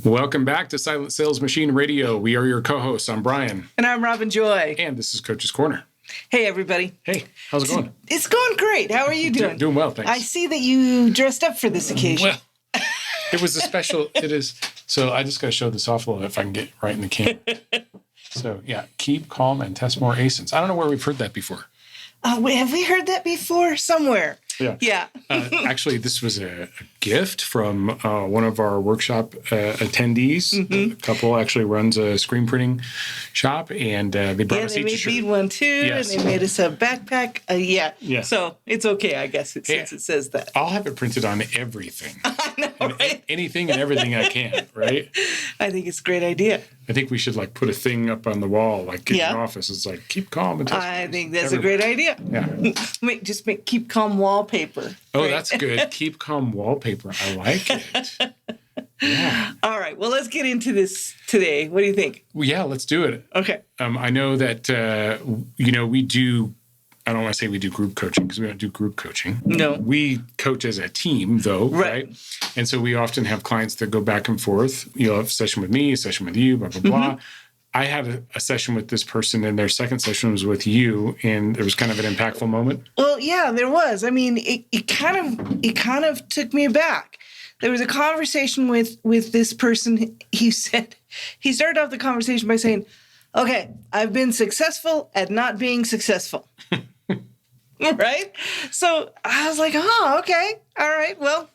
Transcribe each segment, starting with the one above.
Welcome back to Silent Sales Machine Radio. We are your co-hosts. I'm Brian. And I'm Robin Joy. And this is Coach's Corner. Hey, everybody. Hey, how's it going? It's going great. How are you doing? Doing well, thanks. I see that you dressed up for this occasion. Well, it was a special, it is. So I just got to show this off a little bit if I can get right in the camera. So yeah, keep calm and test more ASINs. I don't know where we've heard that before. Have we heard that before? Somewhere. Yeah. Actually, this was a gift from one of our workshop attendees. Mm-hmm. A couple actually runs a screen printing shop, and they brought us each a shirt. They made me one too, Yes. and they made us a backpack. Yeah. So it's okay, I guess, since it says that. I'll have it printed on everything. I know, right? Anything and everything I can, right? I think it's a great idea. I think we should put a thing up on the wall, like in the office. It's like, keep calm. And I think that's a great idea. Yeah. Just make keep calm wallpaper. Oh, right? That's good. Keep calm wallpaper. I like it. Yeah. All right. Well, let's get into this today. What do you think? Well, yeah, let's do it. Okay. I know that, we do, I don't want to say we do group coaching because we don't do group coaching. No. We coach as a team, though, right? And so we often have clients that go back and forth. You'll have a session with me, a session with you, blah, blah, blah. Mm-hmm. I had a session with this person, and their second session was with you, and there was kind of an impactful moment. Well, yeah, there was. I mean, it kind of took me aback. There was a conversation with this person. He started off the conversation by saying, "Okay, I've been successful at not being successful." Right? So I was like, "Oh, okay, all right. Well,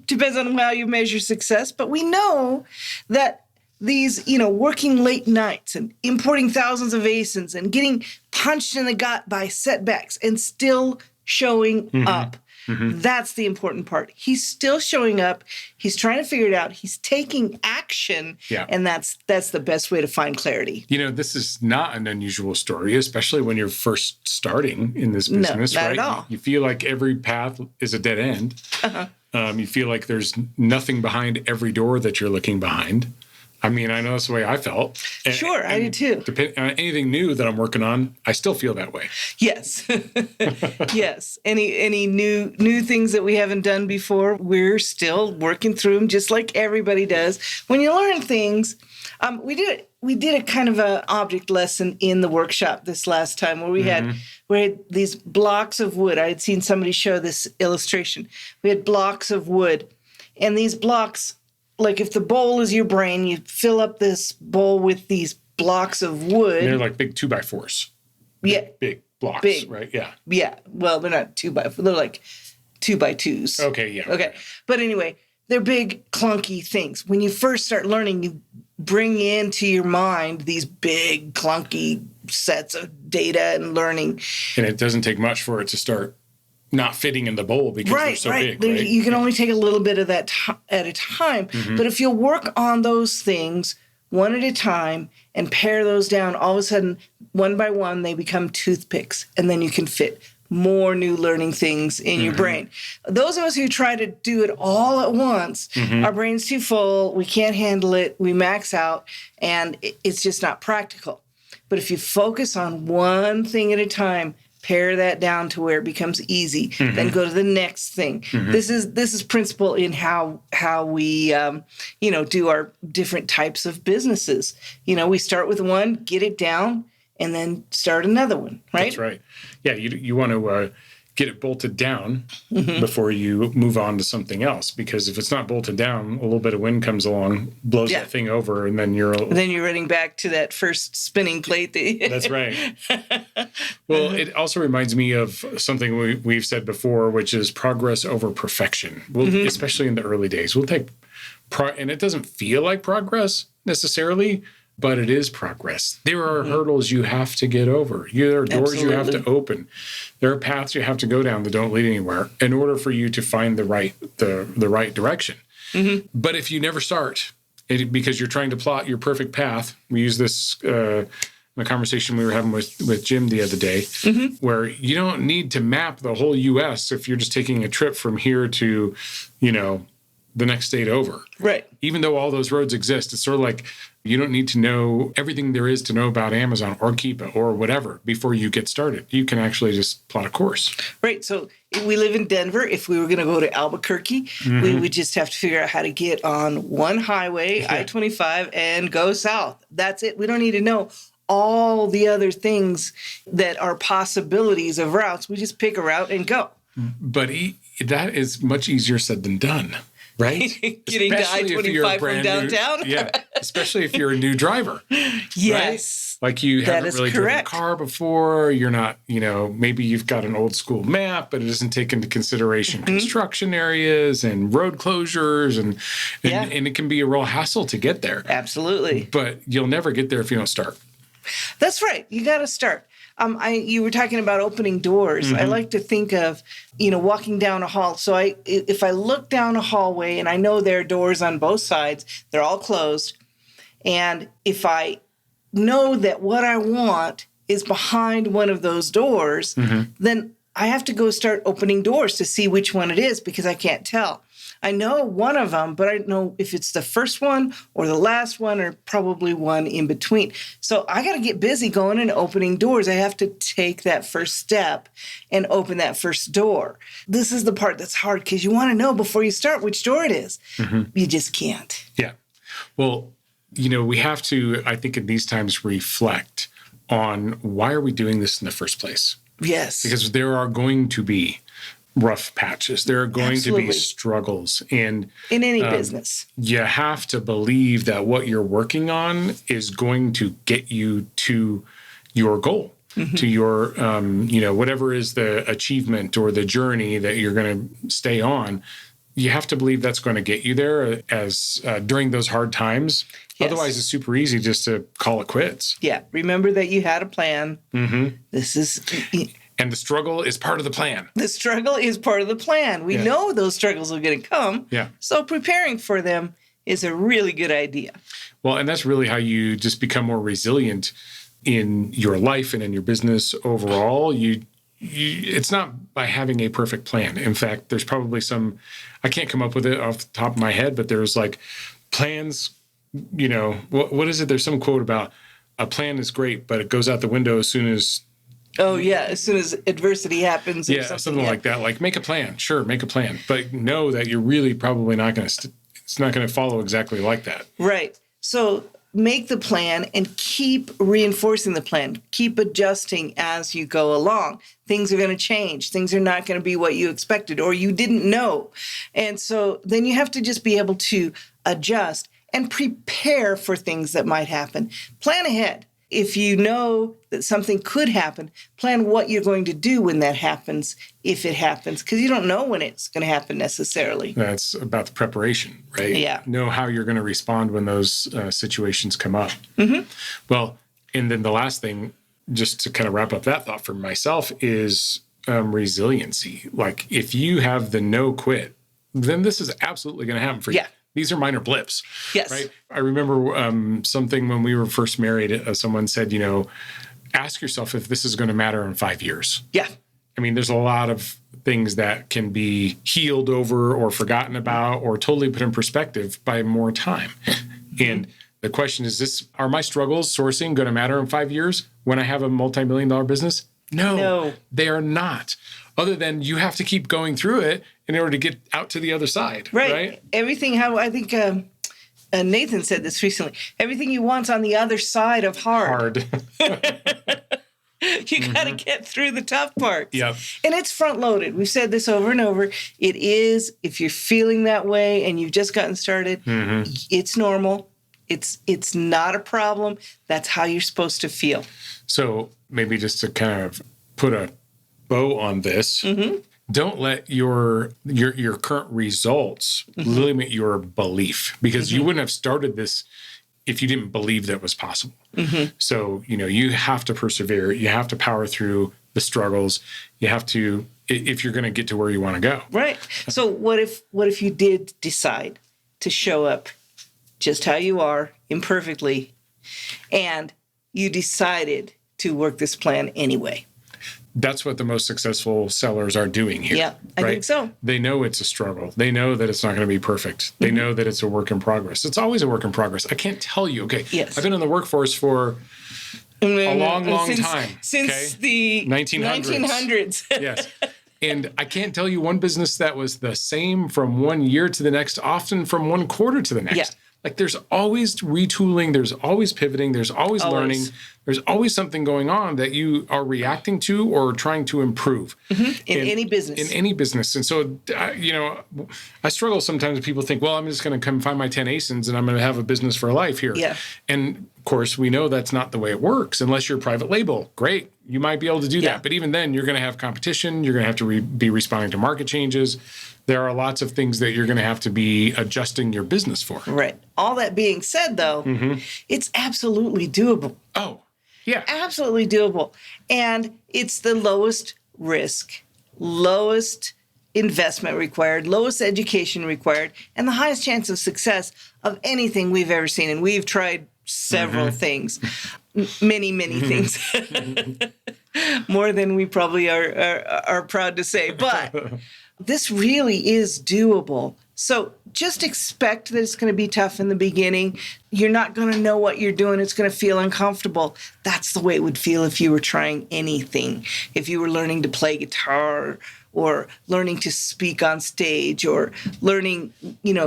depends on how you measure success, but we know that." These, working late nights and importing thousands of ASINs and getting punched in the gut by setbacks and still showing up. Mm-hmm. That's the important part. He's still showing up. He's trying to figure it out. He's taking action. Yeah. And that's the best way to find clarity. This is not an unusual story, especially when you're first starting in this business, not right? At all. You feel like every path is a dead end. Uh-huh. You feel like there's nothing behind every door that you're looking behind. I mean, I know that's the way I felt. Sure, I do too. Depending on anything new that I'm working on, I still feel that way. Yes. Yes. Any new things that we haven't done before, we're still working through them just like everybody does. When you learn things, we did a kind of an object lesson in the workshop this last time where we had these blocks of wood. I had seen somebody show this illustration. We had blocks of wood, and these blocks, like if the bowl is your brain, you fill up this bowl with these blocks of wood. And they're like big 2x4s. Yeah. Big blocks, right? Yeah. Yeah. Well, they're not 2x4. They're like 2x2s. Okay, yeah. Okay. But anyway, they're big, clunky things. When you first start learning, you bring into your mind these big, clunky sets of data and learning. And it doesn't take much for it to start not fitting in the bowl because they're so big, right? You can only take a little bit of that at a time. Mm-hmm. But if you'll work on those things one at a time and pare those down, all of a sudden, one by one, they become toothpicks. And then you can fit more new learning things in your brain. Those of us who try to do it all at once, our brain's too full, we can't handle it, we max out, and it's just not practical. But if you focus on one thing at a time, pare that down to where it becomes easy, then go to the next thing. This is principle in how we do our different types of businesses. We start with one, get it down, and then start another one, right? That's right. Yeah, you want to get it bolted down before you move on to something else, because if it's not bolted down, a little bit of wind comes along, blows that thing over, and then you're running back to that first spinning plate. That's right. Well, it also reminds me of something we've said before, which is progress over perfection. Especially in the early days, we'll take and it doesn't feel like progress necessarily, but it is progress. There are hurdles you have to get over. There are doors you have to open. There are paths you have to go down that don't lead anywhere in order for you to find the right direction. But if you never start, because you're trying to plot your perfect path, we use this in a conversation we were having with Jim the other day, where you don't need to map the whole U.S. if you're just taking a trip from here to, the next state over. Right. Even though all those roads exist, it's sort of like you don't need to know everything there is to know about Amazon or Keepa or whatever before you get started. You can actually just plot a course. Right. So we live in Denver. If we were going to go to Albuquerque, we would just have to figure out how to get on one highway, I-25, and go south. That's it. We don't need to know all the other things that are possibilities of routes. We just pick a route and go. But that is much easier said than done, right? Getting to I-25 from downtown? Especially if you're a new driver. Yes. Right? Like you haven't really driven a car before. You're not, maybe you've got an old school map, but it doesn't take into consideration construction areas and road closures. And it can be a real hassle to get there. Absolutely. But you'll never get there if you don't start. That's right. You got to start. You were talking about opening doors. I like to think of, walking down a hall. So if I look down a hallway and I know there are doors on both sides, they're all closed. And if I know that what I want is behind one of those doors, then I have to go start opening doors to see which one it is because I can't tell. I know one of them, but I don't know if it's the first one or the last one or probably one in between. So I got to get busy going and opening doors. I have to take that first step and open that first door. This is the part that's hard because you want to know before you start which door it is. You just can't. Yeah. Well, we have to, I think in these times, reflect on why are we doing this in the first place? Yes. Because there are going to be rough patches. There are going to be struggles. And in any business, you have to believe that what you're working on is going to get you to your goal, to your, whatever is the achievement or the journey that you're going to stay on. You have to believe that's going to get you there as during those hard times. Yes. Otherwise, it's super easy just to call it quits. Yeah. Remember that you had a plan. This is... And the struggle is part of the plan. The struggle is part of the plan. We know those struggles are going to come. Yeah. So preparing for them is a really good idea. Well, and that's really how you just become more resilient in your life and in your business overall. It's not by having a perfect plan. In fact, there's probably I can't come up with it off the top of my head, but there's like plans, what is it? There's some quote about a plan is great, but it goes out the window as soon as... Oh, yeah. As soon as adversity happens. Yeah, something like that. Like make a plan. Sure, make a plan. But know that you're really probably not going to, it's not going to follow exactly like that. Right. So make the plan and keep reinforcing the plan. Keep adjusting as you go along. Things are going to change. Things are not going to be what you expected or you didn't know. And so then you have to just be able to adjust and prepare for things that might happen. Plan ahead. If you know that something could happen, plan what you're going to do when that happens, if it happens, because you don't know when it's going to happen necessarily. That's about the preparation, right? Yeah. Know how you're going to respond when those situations come up. Well, and then the last thing, just to kind of wrap up that thought for myself, is resiliency. Like if you have the no quit, then this is absolutely going to happen for you. Yeah. These are minor blips. Yes. Right. I remember something when we were first married, someone said, ask yourself if this is going to matter in 5 years. Yeah. I mean, there's a lot of things that can be healed over or forgotten about or totally put in perspective by more time. And the question is are my struggles sourcing going to matter in 5 years when I have a multi-million-dollar business? No, they are not. Other than you have to keep going through it in order to get out to the other side. Right. Everything, I think Nathan said this recently, everything you want's on the other side of hard. You got to get through the tough parts. Yep. And it's front loaded. We've said this over and over. It is, if you're feeling that way and you've just gotten started, it's normal. It's not a problem. That's how you're supposed to feel. So maybe just to kind of put a bow on this, don't let your current results limit your belief, because you wouldn't have started this if you didn't believe that it was possible. So, you have to persevere. You have to power through the struggles. You have to, if you're going to get to where you want to go. Right. So what if you did decide to show up just how you are, imperfectly, and you decided to work this plan anyway? That's what the most successful sellers are doing here. Yeah, I think so. They know it's a struggle. They know that it's not going to be perfect. They know that it's a work in progress. It's always a work in progress. I can't tell you. Okay. Yes. I've been in the workforce for a long time. Since the 1900s. Yes. And I can't tell you one business that was the same from one year to the next, often from one quarter to the next. Yeah. Like there's always retooling, there's always pivoting, there's always learning, there's always something going on that you are reacting to or trying to improve. In any business. In any business. And so, I struggle sometimes when people think, well, I'm just going to come find my 10 ASINs and I'm going to have a business for life here. Yeah. And of course, we know that's not the way it works unless you're a private label. Great. You might be able to do that. But even then, you're going to have competition. You're going to have to be responding to market changes. There are lots of things that you're going to have to be adjusting your business for. Right. All that being said, though, it's absolutely doable. Oh, yeah. Absolutely doable. And it's the lowest risk, lowest investment required, lowest education required, and the highest chance of success of anything we've ever seen. And we've tried several things, many things, more than we probably are proud to say. But this really is doable. So just expect that it's going to be tough in the beginning. You're not going to know what you're doing. It's going to feel uncomfortable. That's the way it would feel if you were trying anything. If you were learning to play guitar or learning to speak on stage or learning,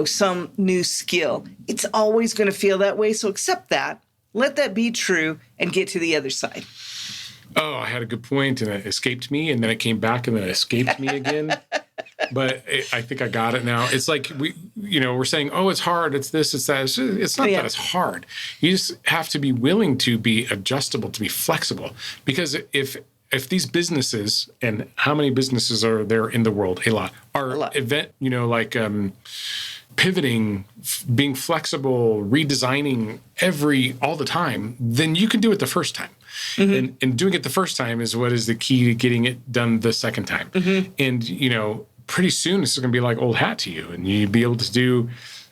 some new skill. It's always going to feel that way. So accept that. Let that be true and get to the other side. Oh, I had a good point and it escaped me and then it came back and then it escaped me again. But I think I got it now. It's like we're saying, oh, it's hard. It's this, it's that. It's not that it's hard. You just have to be willing to be adjustable, to be flexible. Because if these businesses, and how many businesses are there in the world? A lot. Are pivoting, being flexible, redesigning all the time, then you can do it the first time. And doing it the first time is what is the key to getting it done the second time. And, pretty soon this is going to be like old hat to you. And you'll be able to do,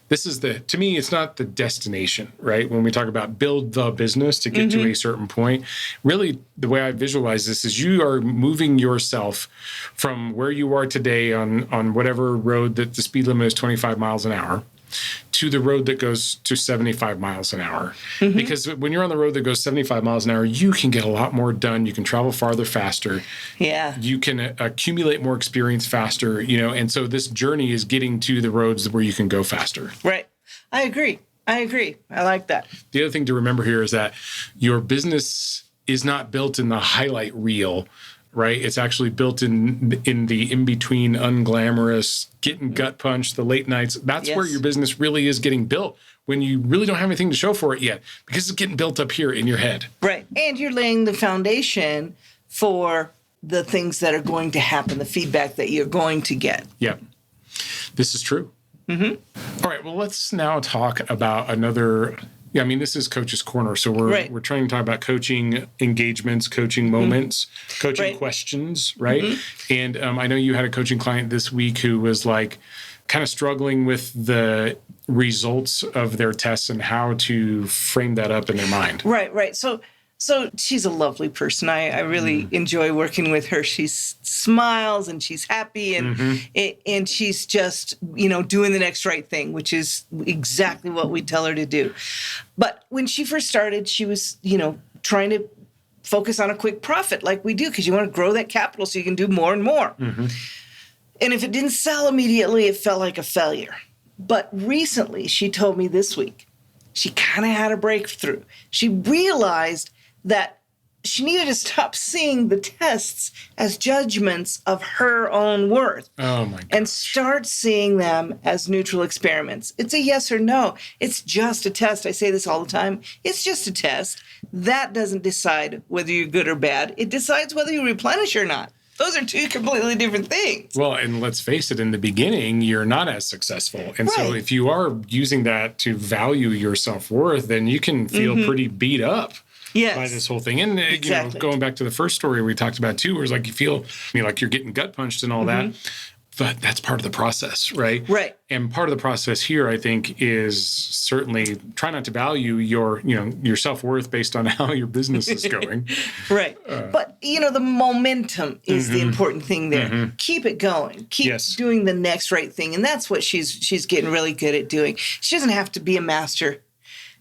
to me, it's not the destination, right? When we talk about build the business to get to a certain point, really the way I visualize this is you are moving yourself from where you are today on whatever road that the speed limit is 25 miles an hour to the road that goes to 75 miles an hour. Because when you're on the road that goes 75 miles an hour, you can get a lot more done. You can travel farther faster. Yeah. You can accumulate more experience faster, and so this journey is getting to the roads where you can go faster. Right. I agree. I like that. The other thing to remember here is that your business is not built in the highlight reel, right? It's actually built in the in-between, unglamorous, getting gut punched, the late nights. That's where your business really is getting built when you really don't have anything to show for it yet because it's getting built up here in your head. Right. And you're laying the foundation for the things that are going to happen, the feedback that you're going to get. Yeah, this is true. All right, well, let's now talk about another... Yeah, I mean, this is Coach's Corner, so we're trying to talk about coaching engagements, coaching moments, coaching questions, right? And I know you had a coaching client this week who was like kind of struggling with the results of their tests and how to frame that up in their mind. Right. So she's a lovely person. I really enjoy working with her. She smiles and she's happy and she's just, doing the next right thing, which is exactly what we tell her to do. But when she first started, she was, trying to focus on a quick profit like we do because you want to grow that capital so you can do more and more. And if it didn't sell immediately, it felt like a failure. But recently, she told me this week, she kind of had a breakthrough. She realized that she needed to stop seeing the tests as judgments of her own worth. Oh my gosh. And start seeing them as neutral experiments. It's a yes or no. It's just a test. I say this all the time. It's just a test. That doesn't decide whether you're good or bad. It decides whether you replenish or not. Those are two completely different things. Well, and let's face it, in the beginning, you're not as successful. And so if you are using that to value your self-worth, then you can feel pretty beat up. By this whole thing. And, going back to the first story we talked about too, where it's like you feel like you're getting gut punched and all that. But that's part of the process, right? Right. And part of the process here, I think, is certainly try not to value your self-worth based on how your business is going. Right. But, the momentum is the important thing there. Keep it going. Keep doing the next right thing. And that's what she's getting really good at doing. She doesn't have to be a master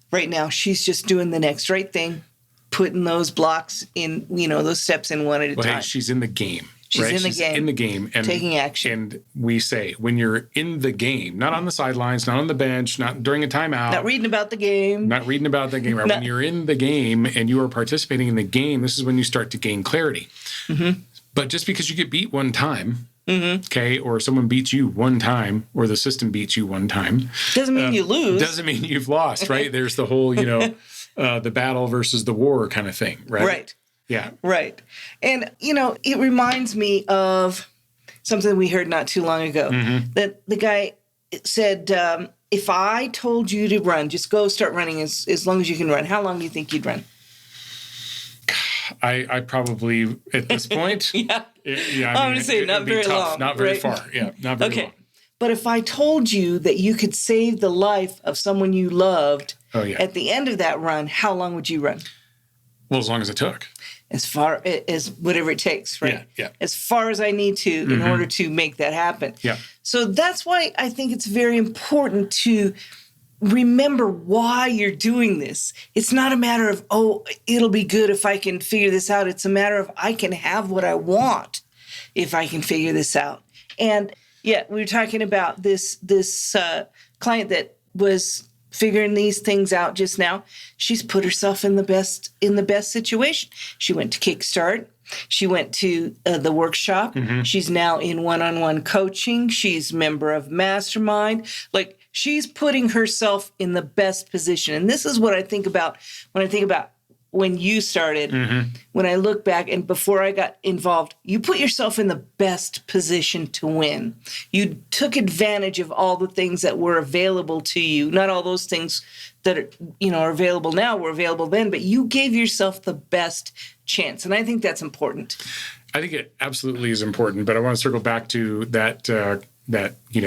right now. She's just doing the next right thing. Putting those blocks in, those steps in one at a time. Hey, she's in the game. She's in the game. In the game. And taking action. And we say, when you're in the game, not on the sidelines, not on the bench, not during a timeout. Not reading about the game. Not reading about the game. Right? When you're in the game and you are participating in the game, this is when you start to gain clarity. Mm-hmm. But just because you get beat one time, okay, or someone beats you one time, or the system beats you one time, doesn't mean you lose. Doesn't mean you've lost, right? There's the whole, the battle versus the war kind of thing, right? Right. Yeah. Right. And, it reminds me of something we heard not too long ago, that the guy said, if I told you to run, just go start running as long as you can run, how long do you think you'd run? I probably, at this point, I'm going to say it'd not be very tough, long. not very right? far. Yeah, not very long. But if I told you that you could save the life of someone you loved at the end of that run, how long would you run? Well, as long as it took. As far as whatever it takes, right? Yeah. As far as I need to in order to make that happen. Yeah. So that's why I think it's very important to remember why you're doing this. It's not a matter of, it'll be good if I can figure this out. It's a matter of I can have what I want if I can figure this out. And we were talking about this client that was figuring these things out just now. She's put herself in the best situation. She went to Kickstart. She went to the workshop. She's now in one-on-one coaching. She's a member of Mastermind. Like, she's putting herself in the best position. And this is what I think about when you started. When I look back and before I got involved, you put yourself in the best position to win. You took advantage of all the things that were available to you. Not all those things that are available now were available then, but you gave yourself the best chance. And I think that's important. I think it absolutely is important, but I want to circle back to that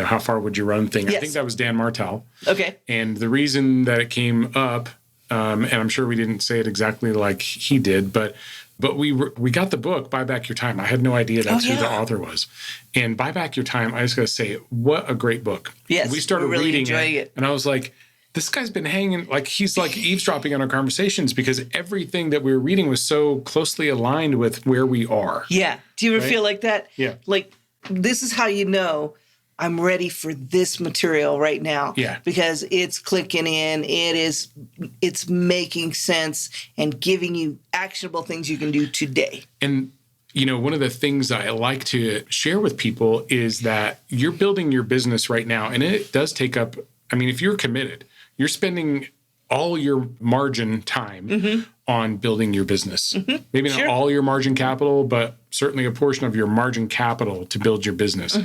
how far would you run thing. Yes. I think that was Dan Martell. Okay. And the reason that it came up, and I'm sure we didn't say it exactly like he did, but we got the book, Buy Back Your Time. I had no idea that's who the author was. And Buy Back Your Time, I just got to say, what a great book. Yes, we started really reading enjoying it. and I was like, this guy's been hanging, like he's like eavesdropping on our conversations because everything that we were reading was so closely aligned with where we are. Yeah. Do you ever feel like that? Yeah. Like, this is how you know I'm ready for this material right now. Yeah. Because it's clicking in, it's making sense and giving you actionable things you can do today. And one of the things I like to share with people is that you're building your business right now, and it does take up, if you're committed, you're spending all your margin time on building your business. Maybe not all your margin capital, but certainly a portion of your margin capital to build your business.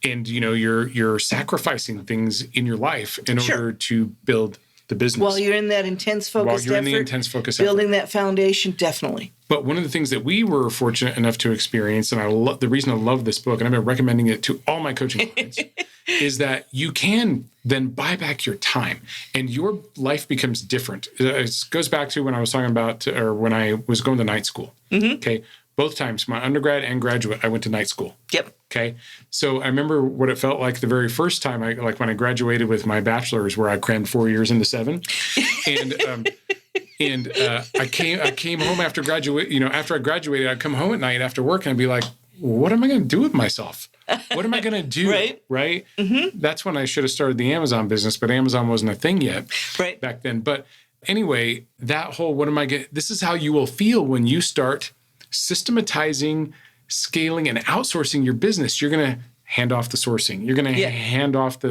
And, you're sacrificing things in your life in order to build the business. While you're in that intense focused effort, building that foundation, definitely. But one of the things that we were fortunate enough to experience, and the reason I love this book, and I've been recommending it to all my coaching clients, is that you can then buy back your time and your life becomes different. It goes back to when I was talking about, or when I was going to night school. Okay. Both times, my undergrad and graduate, I went to night school. Yep. Okay. So I remember what it felt like the very first time, when I graduated with my bachelor's, where I crammed 4 years into 7. And I came home after after I graduated, I'd come home at night after work and I'd be like, what am I going to do with myself? What am I going to do? Right? That's when I should have started the Amazon business, but Amazon wasn't a thing yet back then. But anyway, that whole, this is how you will feel when you start systematizing, scaling, and outsourcing your business. You're going to hand off the sourcing. You're going to hand off the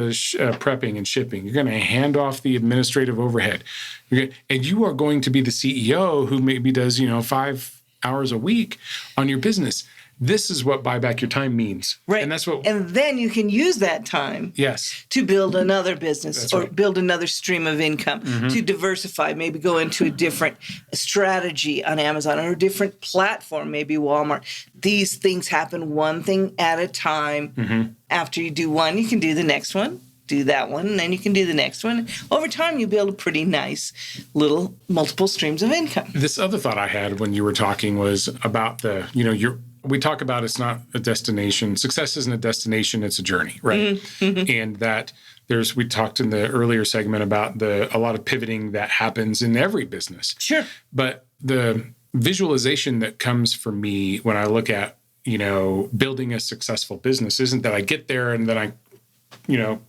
prepping and shipping. You're going to hand off the administrative overhead. And you are going to be the CEO who maybe does, 5 hours a week on your business. This is what buy back your time means. Right. And and then you can use that time to build another business build another stream of income, to diversify, maybe go into a different strategy on Amazon or a different platform, maybe Walmart. These things happen one thing at a time. After you do one, you can do the next one, do that one, and then you can do the next one. Over time, you build a pretty nice little multiple streams of income. This other thought I had when you were talking was about we talk about it's not a destination. Success isn't a destination, it's a journey, right? And that we talked in the earlier segment about a lot of pivoting that happens in every business. Sure. But the visualization that comes for me when I look at building a successful business isn't that I get there and then I,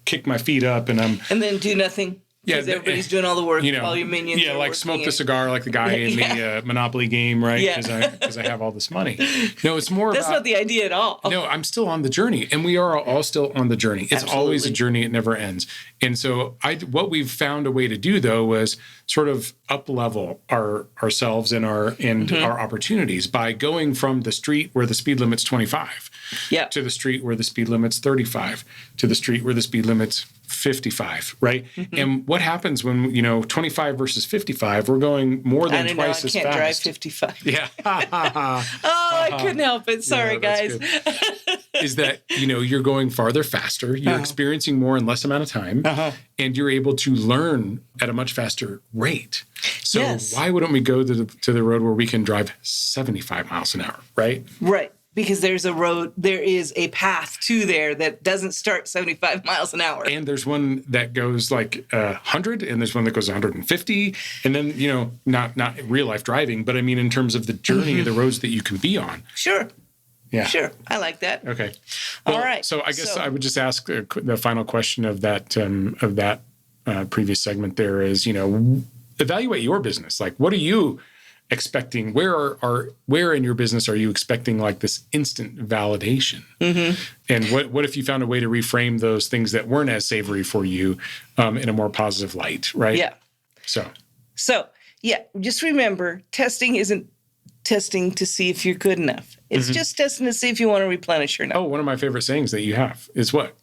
kick my feet up and then do nothing. Because everybody's doing all the work, all your minions. Yeah, like smoke the cigar like the guy in the Monopoly game, right? Because I have all this money. No, it's more That's not the idea at all. No, I'm still on the journey, and we are all still on the journey. It's always a journey. It never ends. And so what we've found a way to do, though, was sort of up-level ourselves and our opportunities by going from the street where the speed limit's 25 to the street where the speed limit's 35 to the street where the speed limit's 55, right? And what happens when, 25 versus 55, we're going more than twice as fast. I can't drive 55. Yeah. I couldn't help it. Sorry, guys. Is that, you're going farther faster, you're experiencing more in less amount of time, and you're able to learn at a much faster rate. So why wouldn't we go to the road where we can drive 75 miles an hour, right? Right. Because there is a path to there that doesn't start 75 miles an hour. And there's one that goes like 100, and there's one that goes 150. And then, not real life driving, but I mean in terms of the journey of the roads that you can be on. Sure. Yeah. Sure. I like that. Okay. Well, all right. So I guess I would just ask the final question of that previous segment there is, evaluate your business. Like, what are you expecting? Where in your business are you expecting like this instant validation? And what if you found a way to reframe those things that weren't as savory for you in a more positive light, right? Yeah. So just remember, testing isn't testing to see if you're good enough. It's just testing to see if you want to replenish or not. Oh, one of my favorite sayings that you have is what?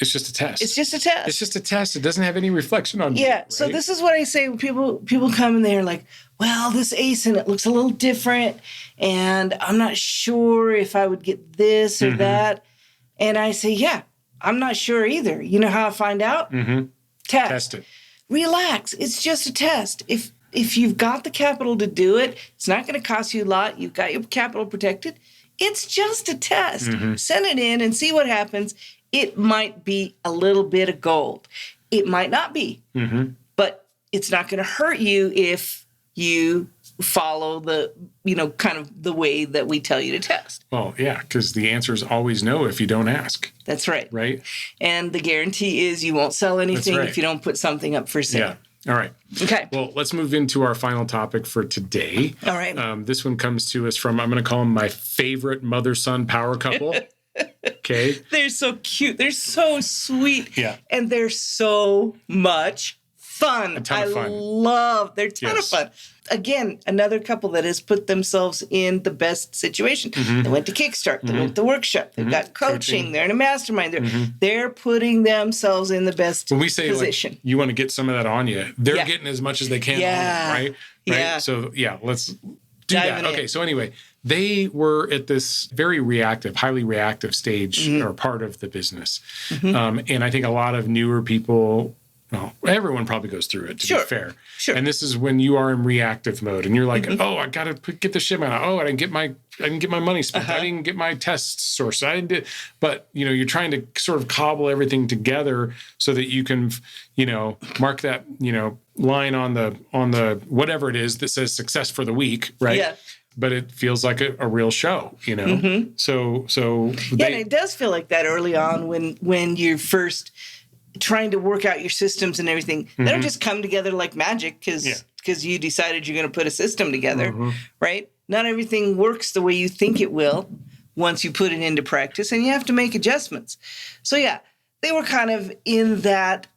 It's just a test. It's just a test. It's just a test. It doesn't have any reflection on you. Yeah. Right? So this is what I say when people come and they're like, well, this ASIN, it looks a little different, and I'm not sure if I would get this or that. And I say, yeah, I'm not sure either. You know how I find out? Test it. Relax. It's just a test. If you've got the capital to do it, it's not going to cost you a lot. You've got your capital protected. It's just a test. Send it in and see what happens. It might be a little bit of gold. It might not be, but it's not going to hurt you if you follow the, kind of the way that we tell you to test. Well, yeah, because the answer is always no if you don't ask. That's right. Right. And the guarantee is you won't sell anything if you don't put something up for sale. Yeah. All right. Okay. Well, let's move into our final topic for today. All right. This one comes to us from, I'm going to call them my favorite mother-son power couple. Okay. They're so cute. They're so sweet. Yeah. And they're so much fun. A ton of fun. They're a ton of fun. Again, another couple that has put themselves in the best situation. They went to Kickstart. They went to the workshop. They've got coaching. They're in a mastermind. They're putting themselves in the best when we say position. Like, you want to get some of that on you, they're getting as much as they can on you, right? Yeah. So, let's do that. Okay. So anyway, they were at this very reactive, highly reactive stage or part of the business. And I think a lot of newer people, well, everyone probably goes through it, to be fair. Sure. And this is when you are in reactive mode and you're like, oh, I got to get the shit out. Oh, I didn't get my money spent. I didn't get my tests sourced. But, you're trying to sort of cobble everything together so that you can, mark that, line on the whatever it is that says success for the week, right? Yeah. But it feels like a real show, So and it does feel like that early on when you're first trying to work out your systems and everything. They don't just come together like magic because you decided you're going to put a system together, right? Not everything works the way you think it will once you put it into practice, and you have to make adjustments. So they were kind of in that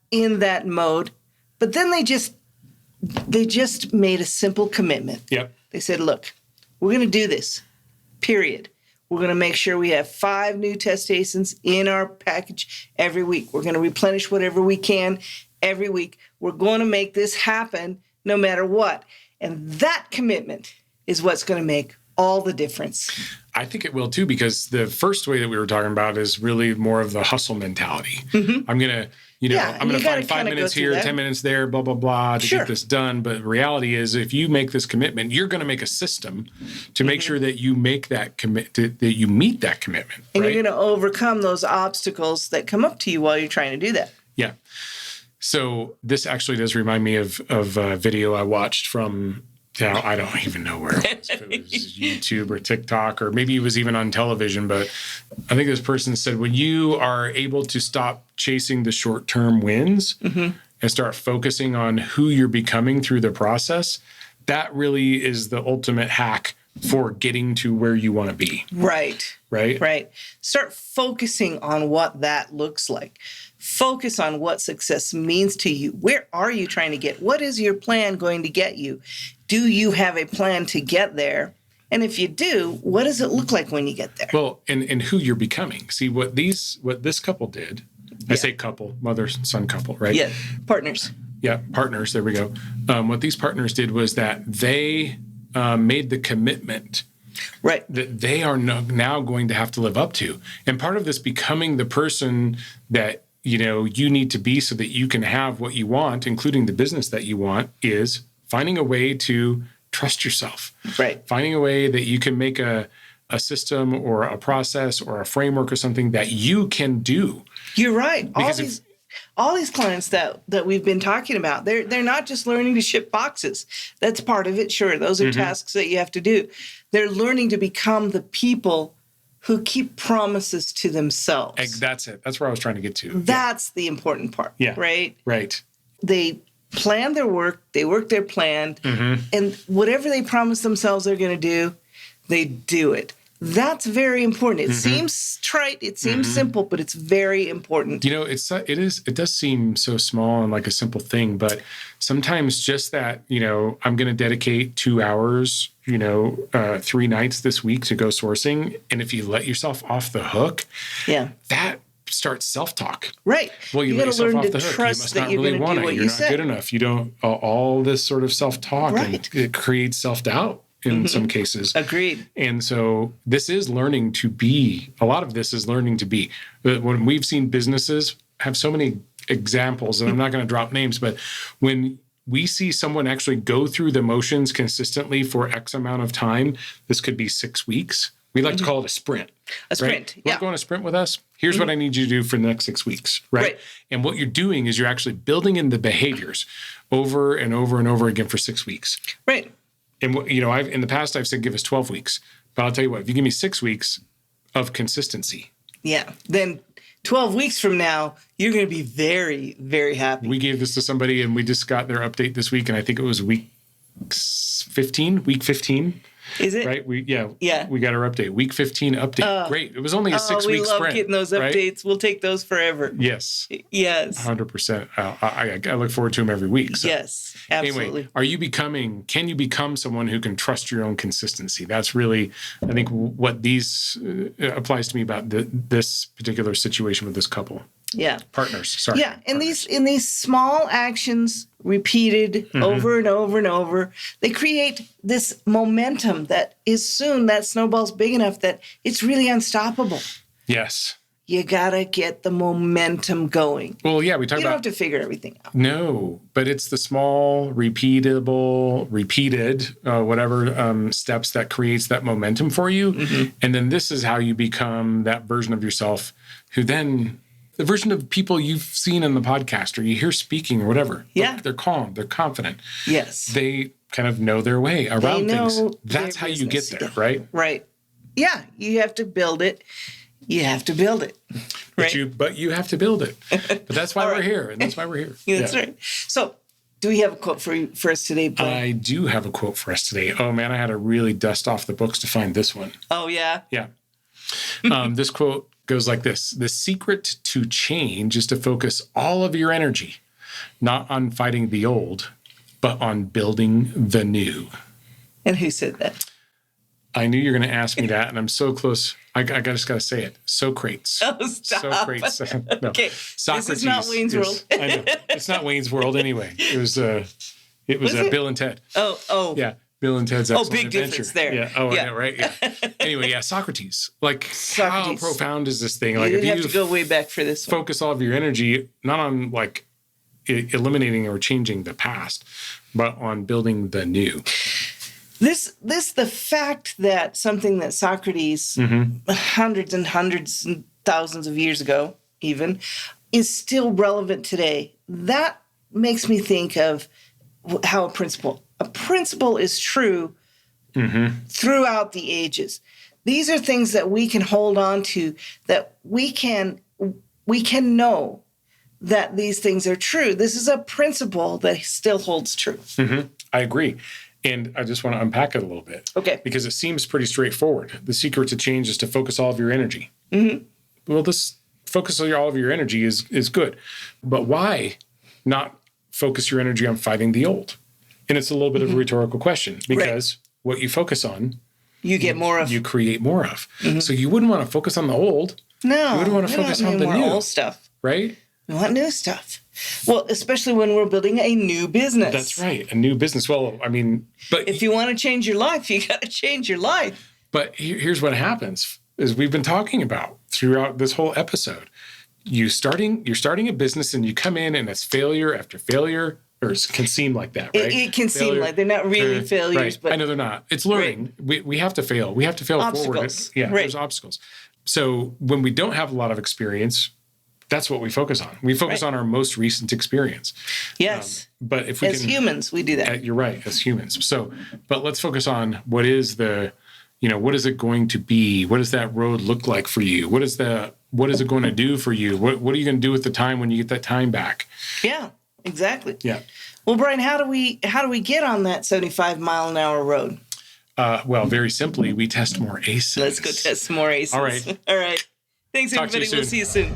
mode, but then they just made a simple commitment. Yep. They said, look, we're going to do this, period. We're going to make sure we have 5 new test ASINs in our package every week. We're going to replenish whatever we can every week. We're going to make this happen no matter what. And that commitment is what's going to make all the difference. I think it will too, because the first way that we were talking about is really more of the hustle mentality. I'm going to, I'm going to find 5 minutes here, 10 minutes there, blah, blah, blah, to get this done. But the reality is, if you make this commitment, you're going to make a system to make sure that you make that that you meet that commitment. And you're going to overcome those obstacles that come up to you while you're trying to do that. Yeah. So this actually does remind me of a video I watched from Yeah, I don't even know where it was. If it was YouTube or TikTok, or maybe it was even on television. But I think this person said, when you are able to stop chasing the short-term wins and start focusing on who you're becoming through the process, that really is the ultimate hack for getting to where you want to be. Right. Start focusing on what that looks like. Focus on what success means to you. Where are you trying to get? What is your plan going to get you? Do you have a plan to get there? And if you do, what does it look like when you get there? Well, and who you're becoming. See, what this couple did, I say couple, mother-son couple, right? Yeah, partners. Yeah, partners, there we go. What these partners did was that they made the commitment that they are now going to have to live up to. And part of this becoming the person that you need to be so that you can have what you want, including the business that you want, is finding a way to trust yourself. Right. Finding a way that you can make a system or a process or a framework or something that you can do. You're right. Because all these clients that we've been talking about, they're not just learning to ship boxes. That's part of it. Sure, those are tasks that you have to do. They're learning to become the people who keep promises to themselves. That's it. That's where I was trying to get to. That's the important part. Yeah. Right? Right. They plan their work. They work their plan. And whatever they promise themselves they're going to do, they do it. That's very important. It seems trite. It seems simple, but it's very important. It does seem so small and like a simple thing, but sometimes just that, I'm going to dedicate 2 hours, 3 nights this week to go sourcing. And if you let yourself off the hook, that starts self-talk. Right. Well, you let yourself off the hook. You must not really want it. You're not good enough. You don't, all this sort of self-talk, and it creates self-doubt in some cases. Agreed. And so this is learning to be, a lot of this is learning to be. When we've seen businesses have so many examples, and I'm not going to drop names, but when we see someone actually go through the motions consistently for X amount of time, this could be 6 weeks. We like to call it a sprint. A sprint, right? You want to go on a sprint with us? Here's what I need you to do for the next 6 weeks, right? And what you're doing is you're actually building in the behaviors over and over and over again for 6 weeks. Right. And I've in the past I've said give us 12 weeks, but I'll tell you what, if you give me 6 weeks of consistency, then 12 weeks from now you're going to be very, very happy. We gave this to somebody and we just got their update this week, and I think it was week 15. Is it? Right? We got our update. Week 15 update. Great. It was only a 6-week sprint. We love getting those updates. Right? We'll take those forever. Yes. 100%. I look forward to them every week. So. Yes, absolutely. Anyway, can you become someone who can trust your own consistency? That's really, I think, what these applies to me about this particular situation with this couple. Yeah. Partners. Sorry. Yeah. In these small actions repeated over and over and over, they create this momentum that is soon that snowball's big enough that it's really unstoppable. Yes. You gotta get the momentum going. Well, yeah, you don't have to figure everything out. No, but it's the small, repeated, whatever steps that creates that momentum for you. And then this is how you become that version of yourself who then, the version of people you've seen in the podcast or you hear speaking or whatever. Yeah. They're calm. They're confident. Yes. They kind of know their way around things. That's how you get there, right? Right. Yeah. You have to build it. Right. But you have to build it. But that's why we're here. And that's why we're here. That's right. So do we have a quote for us today, Brian? I do have a quote for us today. Oh, man, I had to really dust off the books to find this one. Oh, yeah? Yeah. This quote goes like this: the secret to change is to focus all of your energy, not on fighting the old, but on building the new. And who said that? I knew you were going to ask me that, and I'm so close. I just got to say it. Socrates. Oh, stop. Socrates. No. Okay. Socrates. This is not Wayne's World. I know. It's not Wayne's World anyway. It was Bill and Ted. Oh. Yeah. Bill and Ted's Excellent big Adventure. Difference there. Yeah. Oh, yeah. I know, right? Yeah. Anyway, yeah, Socrates. How profound is this thing? Like, if you have to go way back for this one. Focus all of your energy, not on eliminating or changing the past, but on building the new. The fact that something that Socrates, hundreds and hundreds and thousands of years ago even, is still relevant today, that makes me think of how a principle is true throughout the ages. These are things that we can hold on to, that we can know that these things are true. This is a principle that still holds true. I agree. And I just want to unpack it a little bit. Okay. Because it seems pretty straightforward. The secret to change is to focus all of your energy. Well, this focus on all of your energy is good. But why not focus your energy on fighting the old? And it's a little bit of a rhetorical question, because what you focus on, you get more of. You create more of. So you wouldn't want to focus on the old. No. You wouldn't want to focus on the new. Old stuff. Right? We want new stuff. Well, especially when we're building a new business. That's right. A new business. Well, I mean, but if you want to change your life, you got to change your life. But here's what happens, is we've been talking about throughout this whole episode. You're starting a business and you come in and it's failure after failure, or it can seem like that, right? It can seem like they're not really failures, right. but I know they're not. It's learning. We have to fail. We have to fail forward. Yeah, there's obstacles. So when we don't have a lot of experience, that's what we focus on. We focus on our most recent experience. Yes. But if we as humans, we do that. You're right, as humans. So, but let's focus on what is it going to be? What does that road look like for you? What is it going to do for you? What are you going to do with the time when you get that time back? Yeah, exactly. Yeah. Well, Brian, how do we get on that 75-mile-an-hour road? Well, very simply, we test more ASINs. Let's go test some more ASINs. All right. All right. Thanks, everybody. We'll see you soon.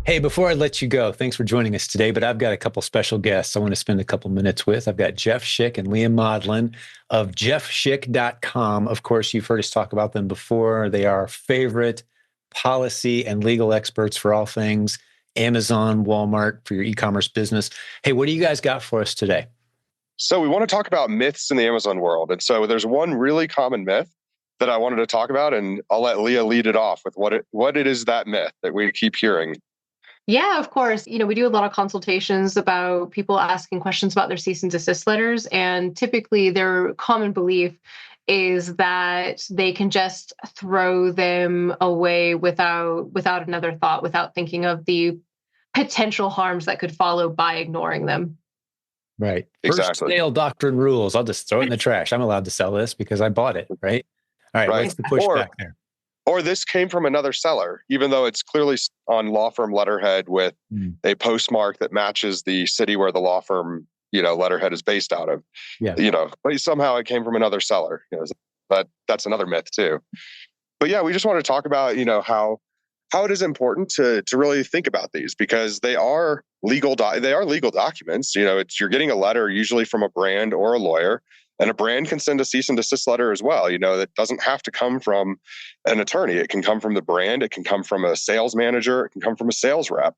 Hey, before I let you go, thanks for joining us today, but I've got a couple special guests I want to spend a couple minutes with. I've got Jeff Schick and Liam Modlin of jeffschick.com. Of course, you've heard us talk about them before. They are our favorite policy and legal experts for all things Amazon, Walmart, for your e-commerce business. Hey, what do you guys got for us today? So we want to talk about myths in the Amazon world. And so there's one really common myth that I wanted to talk about, and I'll let Leah lead it off with what it is, that myth that we keep hearing. Yeah, of course. We do a lot of consultations about people asking questions about their cease and desist letters. And typically their common belief is that they can just throw them away without another thought, without thinking of the potential harms that could follow by ignoring them. Right. Exactly. First sale doctrine rules. I'll just throw it in the trash. I'm allowed to sell this because I bought it, right? All right. What's the pushback there? Or this came from another seller, even though it's clearly on law firm letterhead with a postmark that matches the city where the law firm, letterhead is based out of. Yeah. But somehow it came from another seller. But that's another myth too. But yeah, we just want to talk about, how it is important to really think about these, because they are legal documents. You're getting a letter usually from a brand or a lawyer. And a brand can send a cease and desist letter as well. That doesn't have to come from an attorney. It can come from the brand. It can come from a sales manager. It can come from a sales rep.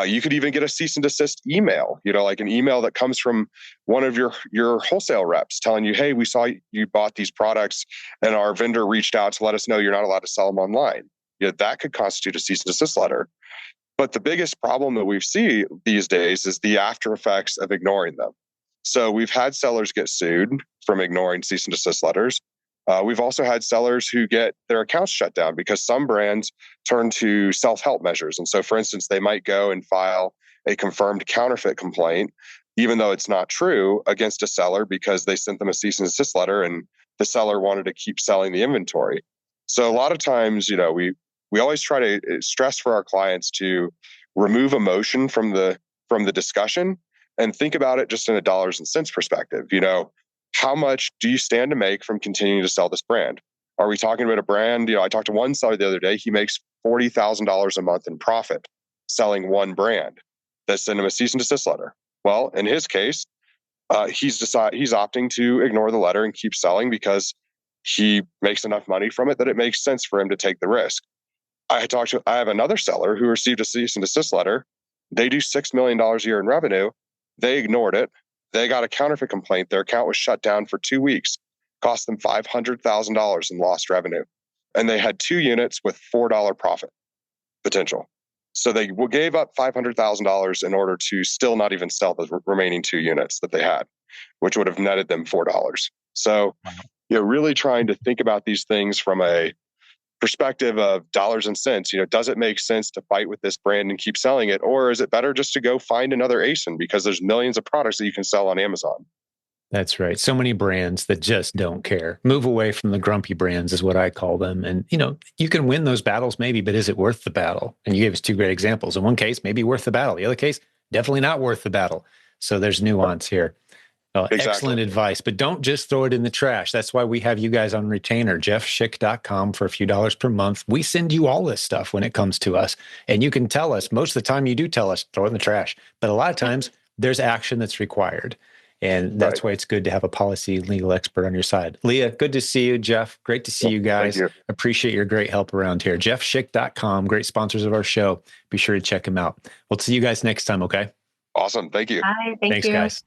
You could even get a cease and desist email, like an email that comes from one of your wholesale reps telling you, hey, we saw you bought these products and our vendor reached out to let us know you're not allowed to sell them online. That could constitute a cease and desist letter. But the biggest problem that we see these days is the after effects of ignoring them. So we've had sellers get sued from ignoring cease and desist letters. We've also had sellers who get their accounts shut down because some brands turn to self-help measures. And so, for instance, they might go and file a confirmed counterfeit complaint, even though it's not true, against a seller because they sent them a cease and desist letter and the seller wanted to keep selling the inventory. So a lot of times, we always try to stress for our clients to remove emotion from the discussion and think about it just in a dollars and cents perspective. How much do you stand to make from continuing to sell this brand? Are we talking about a brand? I talked to one seller the other day. He makes $40,000 a month in profit selling one brand that sent him a cease and desist letter. Well, in his case, he's opting to ignore the letter and keep selling because he makes enough money from it that it makes sense for him to take the risk. I have another seller who received a cease and desist letter. They do $6 million a year in revenue. They ignored it. They got a counterfeit complaint. Their account was shut down for 2 weeks, cost them $500,000 in lost revenue. And they had 2 units with $4 profit potential. So they gave up $500,000 in order to still not even sell the remaining 2 units that they had, which would have netted them $4. So, really trying to think about these things from a perspective of dollars and cents, does it make sense to fight with this brand and keep selling it? Or is it better just to go find another ASIN because there's millions of products that you can sell on Amazon? That's right. So many brands that just don't care. Move away from the grumpy brands is what I call them. And, you can win those battles maybe, but is it worth the battle? And you gave us two great examples. In one case, maybe worth the battle. The other case, definitely not worth the battle. So there's nuance here. Exactly. Excellent advice, but don't just throw it in the trash. That's why we have you guys on retainer, jeffschick.com, for a few dollars per month. We send you all this stuff when it comes to us. And you can tell us, most of the time you do tell us, throw it in the trash. But a lot of times there's action that's required. And that's why it's good to have a policy legal expert on your side. Leah, good to see you. Jeff, great to see you guys. Thank you. Appreciate your great help around here. jeffschick.com, great sponsors of our show. Be sure to check them out. We'll see you guys next time, okay? Awesome. Thank you. Bye. Thanks, you. guys.